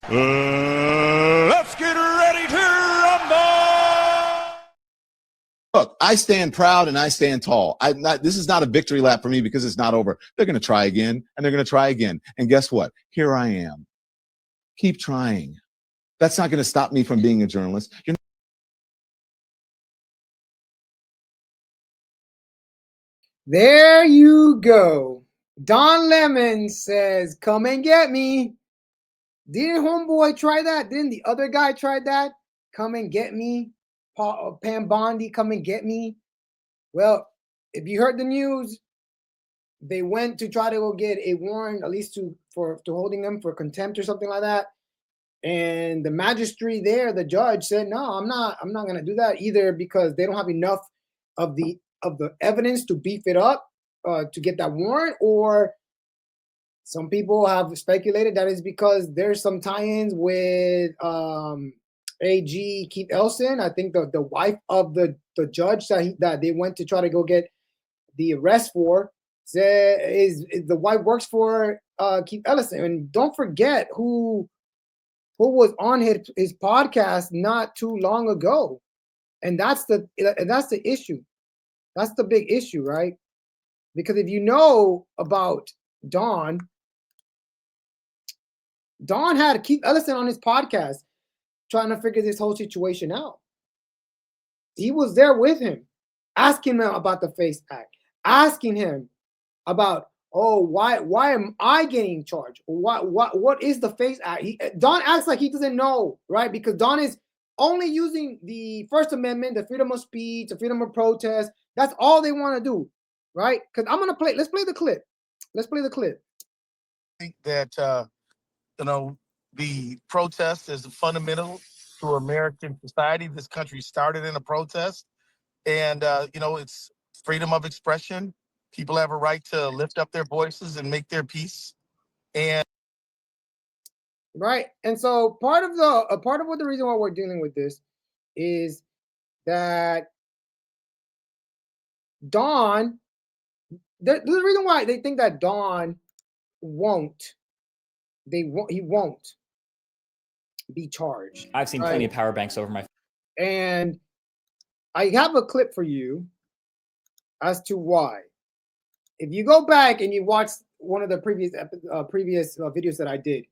Let's get ready to rumble! Look, I stand proud and I stand tall. This is not a victory lap for me because it's not over. They're going to try again, and they're going to try again. And guess what? Here I am. Keep trying. That's not going to stop me from being a journalist. There you go. Don Lemon says, come and get me. Didn't homeboy try that? Didn't the other guy try that? Come and get me. Pam Bondi, come and get me. Well, if you heard the news, they went to try to go get a warrant, at least for holding them for contempt or something like that. And the magistrate there, the judge said, no, I'm not going to do that either, because they don't have enough of the evidence to beef it up to get that warrant. Or some people have speculated that is because there's some tie-ins with AG Keith Elson. I think the wife of the judge that they went to try to go get the arrest for is the wife works for Keith Ellison. And don't forget who was on his podcast not too long ago. And that's the issue. That's the big issue, right? Because if you know about Don had Keith Ellison on his podcast trying to figure this whole situation out. He was there with him, asking him about the FACE Act, asking him about, why am I getting charged? What is the FACE Act? Don acts like he doesn't know, right? Because Don is only using the First Amendment, the freedom of speech, the freedom of protest. That's all they want to do, right? Because let's play the clip. Let's play the clip. I think that, the protest is fundamental to American society. This country started in a protest, and, it's freedom of expression. People have a right to lift up their voices and make their peace. And right. And so part of the reason why we're dealing with this is that Don, the reason why they think that Don he won't be charged. I've seen plenty of power banks over my. And I have a clip for you as to why. If you go back and you watch one of the previous videos that I did,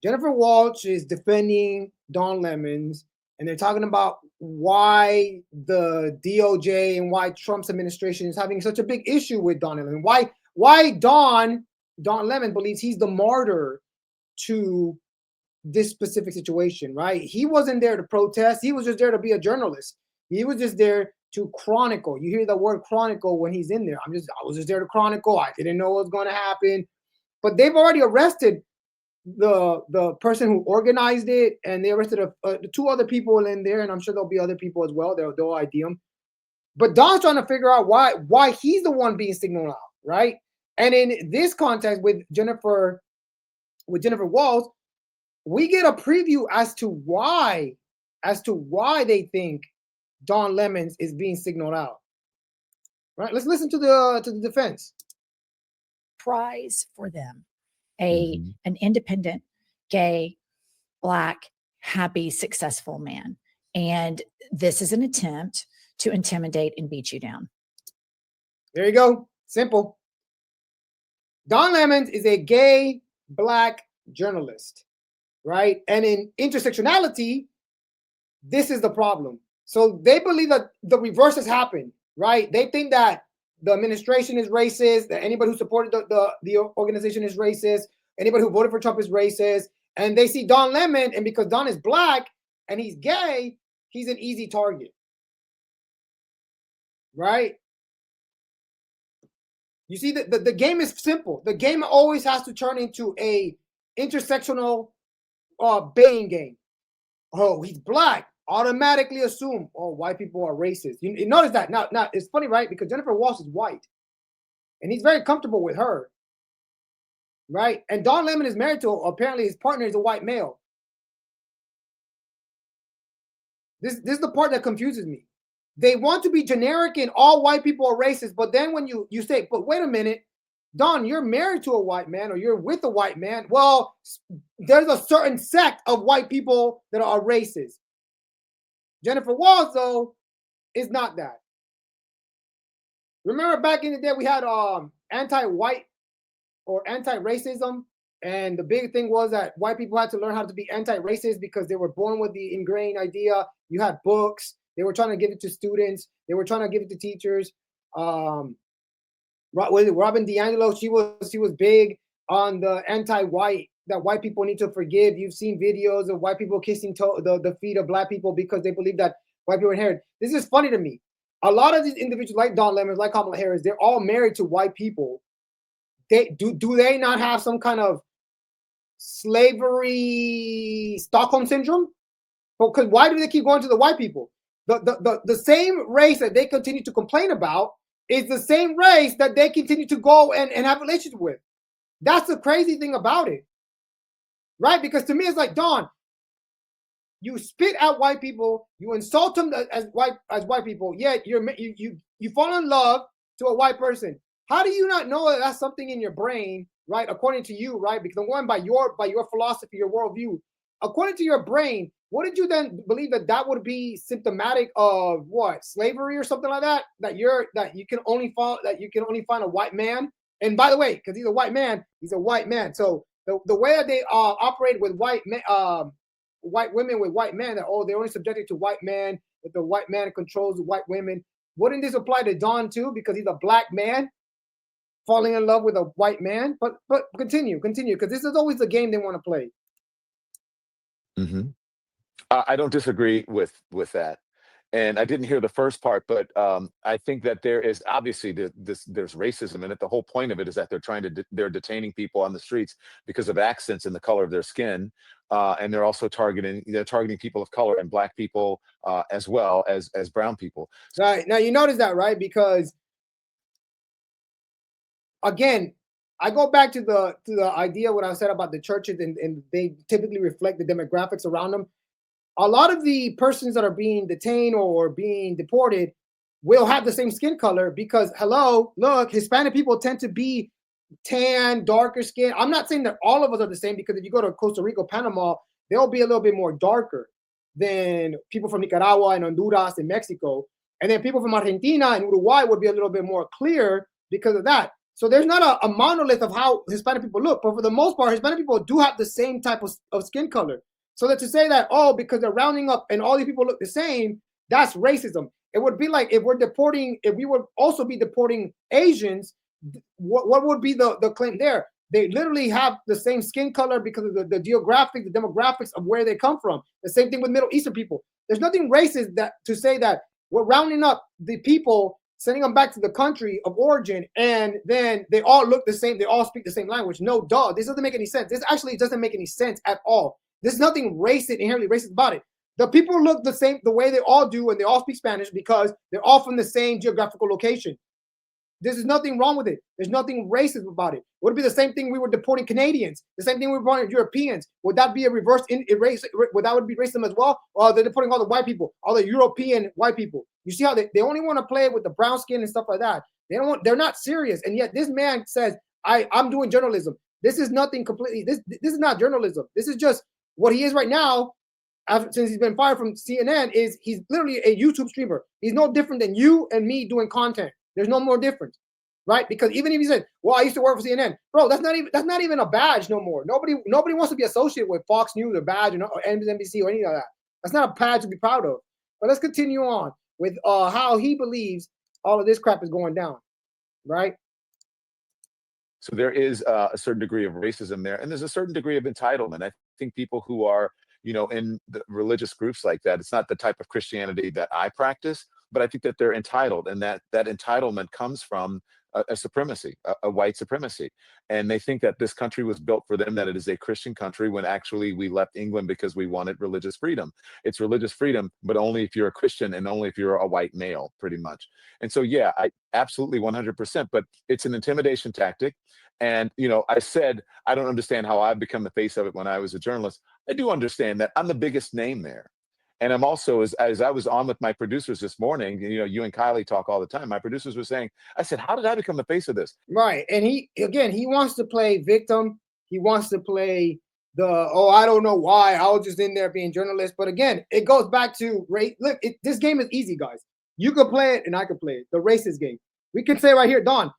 Jennifer Walsh is defending Don Lemons, and they're talking about why the DOJ and why Trump's administration is having such a big issue with Don Lemon. Why Don Lemon believes he's the martyr to this specific situation, right? He wasn't there to protest. He was just there to be a journalist. He was just there to chronicle. You hear the word chronicle when he's in there. I was just there to chronicle. I didn't know what was going to happen. But they've already arrested the person who organized it, and they arrested two other people in there, and I'm sure there'll be other people as well. They'll ID them. But Don's trying to figure out why he's the one being signaled out, right? And in this context with Jennifer Walsh, we get a preview as to why they think Don Lemons is being signaled out. Right? Let's listen to the defense. Prize for them, an independent, gay, Black, happy, successful man, and this is an attempt to intimidate and beat you down. There you go. Simple. Don Lemons is a gay, Black journalist, right? And in intersectionality, this is the problem. So they believe that the reverse has happened, right? They think that the administration is racist, that anybody who supported the organization is racist, anybody who voted for Trump is racist, and they see Don Lemon, and because Don is Black and he's gay, he's an easy target, right? You see, the game is simple. The game always has to turn into a intersectional baiting game. Oh, he's Black. Automatically assume, white people are racist. You notice that. Now, it's funny, right? Because Jennifer Walsh is white. And he's very comfortable with her. Right? And Don Lemon is married to, apparently his partner is a white male. This is the part that confuses me. They want to be generic and all white people are racist, but then when you say, but wait a minute, Don, you're married to a white man or you're with a white man. Well, there's a certain sect of white people that are racist. Jennifer Walls, though, is not that. Remember back in the day, we had anti-white or anti-racism. And the big thing was that white people had to learn how to be anti-racist because they were born with the ingrained idea. You had books. They were trying to give it to students. They were trying to give it to teachers. Robin DiAngelo, she was big on the anti-white, that white people need to forgive. You've seen videos of white people kissing the feet of black people because they believe that white people inherit. This is funny to me. A lot of these individuals, like Don Lemon, like Kamala Harris, they're all married to white people. Do they not have some kind of slavery Stockholm syndrome? Because why do they keep going to the white people? The same race that they continue to complain about is the same race that they continue to go and have relations with. That's the crazy thing about it, right? Because to me, it's like, Don, you spit at white people, you insult them as white people, yet you fall in love to a white person. How do you not know that that's something in your brain, right? According to you, right? Because I'm going by your philosophy, your worldview. According to your brain, what did you then believe that would be symptomatic of what, slavery or something like that? That you can only find a white man. And by the way, because he's a white man. So the way that they operate with white women with white men, that they're only subjected to white men. That the white man controls the white women. Wouldn't this apply to Don too? Because he's a black man falling in love with a white man. But continue, because this is always the game they want to play. Mm-hmm. I don't disagree with that, and I didn't hear the first part, but I think that there is obviously there's racism in it. The whole point of it is that they're detaining people on the streets because of accents and the color of their skin, and they're also targeting people of color and black people as well as brown people. Right now, you notice that, right? Because again, I go back to the idea what I said about the churches, and they typically reflect the demographics around them. A lot of the persons that are being detained or being deported will have the same skin color because, look, Hispanic people tend to be tan, darker skin. I'm not saying that all of us are the same, because if you go to Costa Rica, Panama, they'll be a little bit more darker than people from Nicaragua and Honduras and Mexico. And then people from Argentina and Uruguay would be a little bit more clear because of that. So there's not a monolith of how Hispanic people look, but for the most part, Hispanic people do have the same type of skin color. So that to say that, because they're rounding up and all these people look the same, that's racism. It would be like if we would also be deporting Asians, what would be the claim there? They literally have the same skin color because of the demographics of where they come from. The same thing with Middle Eastern people. There's nothing racist to say that we're rounding up the people, sending them back to the country of origin, and then they all look the same, they all speak the same language. No, duh, this doesn't make any sense. This actually doesn't make any sense at all. There's nothing inherently racist about it. The people look the same, the way they all do, and they all speak Spanish because they're all from the same geographical location. There's nothing wrong with it. There's nothing racist about it. Would it be the same thing we were deporting Canadians? The same thing we were deporting Europeans? Would that be a reverse erase? Would that be racism as well? Or they're deporting all the white people, all the European white people? You see how they only want to play with the brown skin and stuff like that. They're not serious. And yet this man says, I'm doing journalism. This is nothing completely. This is not journalism. This is just what he is right now. Since he's been fired from CNN, he's literally a YouTube streamer. He's no different than you and me doing content. There's no more difference, right? Because even if he said, "Well, I used to work for CNN," bro, that's not even a badge no more. Nobody wants to be associated with Fox News or badge, or NBC or any of that. That's not a badge to be proud of. But let's continue on with how he believes all of this crap is going down, right? So there is a certain degree of racism there, and there's a certain degree of entitlement. I think people who are, in the religious groups like that, it's not the type of Christianity that I practice, but I think that they're entitled, and that entitlement comes from a supremacy, a white supremacy. And they think that this country was built for them, that it is a Christian country, when actually we left England because we wanted religious freedom. It's religious freedom, but only if you're a Christian and only if you're a white male, pretty much. And so, yeah, I absolutely 100%, but it's an intimidation tactic. And, I said, I don't understand how I've become the face of it when I was a journalist. I do understand that I'm the biggest name there. And I'm also, as I was on with my producers this morning, you know, you and Kylie talk all the time. My producers were saying, I said, how did I become the face of this? Right. And he wants to play victim. He wants to play the, oh, I don't know why. I was just in there being journalist. But again, it goes back to race. Look, this game is easy, guys. You could play it and I could play it. The racist game. We can say right here, Don,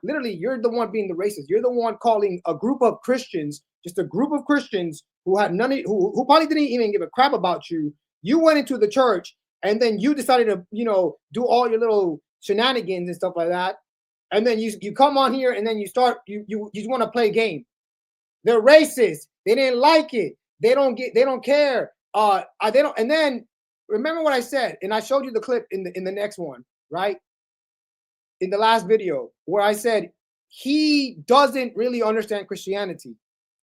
literally, you're the one being the racist. You're the one calling a group of Christians, just a group of Christians who had none of, who probably didn't even give a crap about you. You went into the church and then you decided to, you know, do all your little shenanigans and stuff like that. And then you come on here and then you start, you just want to play a game. They're racist. They didn't like it. They don't care. They don't. And then remember what I said, and I showed you the clip in the next one, right? In the last video where I said he doesn't really understand Christianity.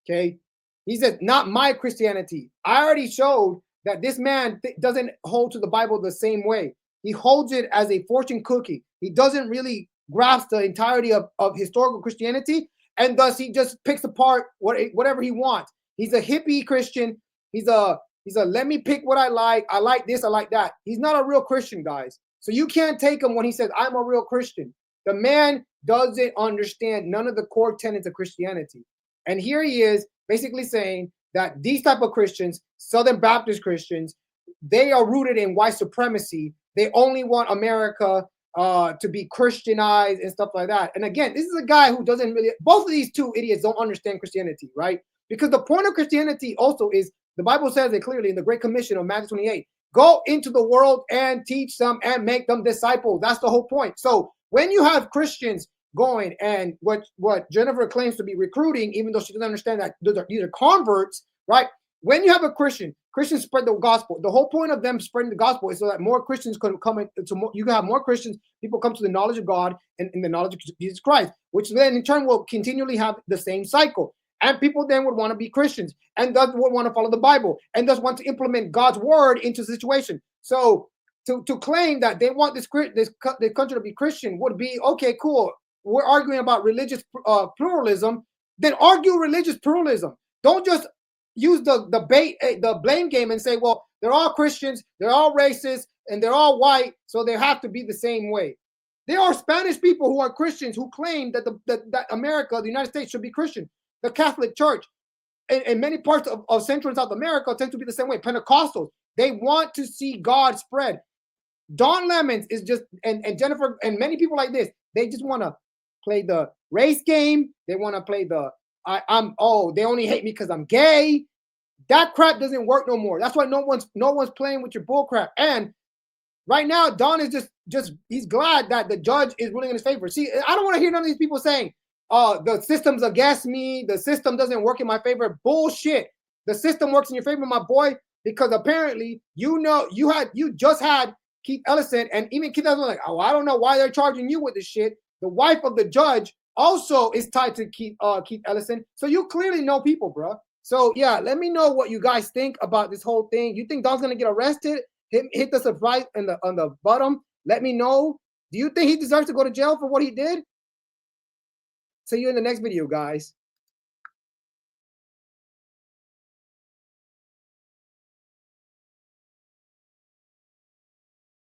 Okay. He said, not my Christianity. I already showed that this man doesn't hold to the Bible the same way. He holds it as a fortune cookie. He doesn't really grasp the entirety of historical Christianity, and thus he just picks apart whatever he wants. He's a hippie Christian. He's a let me pick what I like. I like this, I like that. He's not a real Christian, guys. So you can't take him when he says, I'm a real Christian. The man doesn't understand none of the core tenets of Christianity. And here he is basically saying that these type of Christians, Southern Baptist Christians, they are rooted in white supremacy. They only want America to be Christianized and stuff like that. And again, this is a guy who doesn't really, both of these two idiots don't understand Christianity, right? Because the point of Christianity also is, the Bible says it clearly in the Great Commission of Matthew 28, go into the world and teach them and make them disciples. That's the whole point. So when you have Christians going and what Jennifer claims to be recruiting, even though she doesn't understand that these are converts, right? When you have a Christians spread the gospel. The whole point of them spreading the gospel is so that more Christians can come into more, you can have more Christians, people come to the knowledge of God and the knowledge of Jesus Christ, which then in turn will continually have the same cycle. And people then would want to be Christians and thus would want to follow the Bible and thus want to implement God's word into the situation. So to claim that they want this country to be Christian would be, okay, cool. We're arguing about religious pluralism. Then argue religious pluralism. Don't just use the blame game and say, well, they're all Christians, they're all racist, and they're all white, so they have to be the same way. There are Spanish people who are Christians who claim that that America, the United States, should be Christian. The Catholic Church in many parts of Central and South America tend to be the same way. Pentecostals, they want to see God spread. Don Lemons is just, and Jennifer, and many people like this, they just want to play the race game. They want to play the, they only hate me because I'm gay. That crap doesn't work no more. That's why no one's playing with your bull crap. And right now, Don is just he's glad that the judge is ruling in his favor. See, I don't want to hear none of these people saying, the system's against me, the system doesn't work in my favor. Bullshit. The system works in your favor, my boy, because apparently you just had Keith Ellison, and even Keith Ellison was like, oh, I don't know why they're charging you with this shit. The wife of the judge also is tied to Keith Ellison. So you clearly know people, bro. So yeah, let me know what you guys think about this whole thing. You think Don's gonna get arrested? Hit the surprise on the bottom. Let me know. Do you think he deserves to go to jail for what he did? See you in the next video, guys.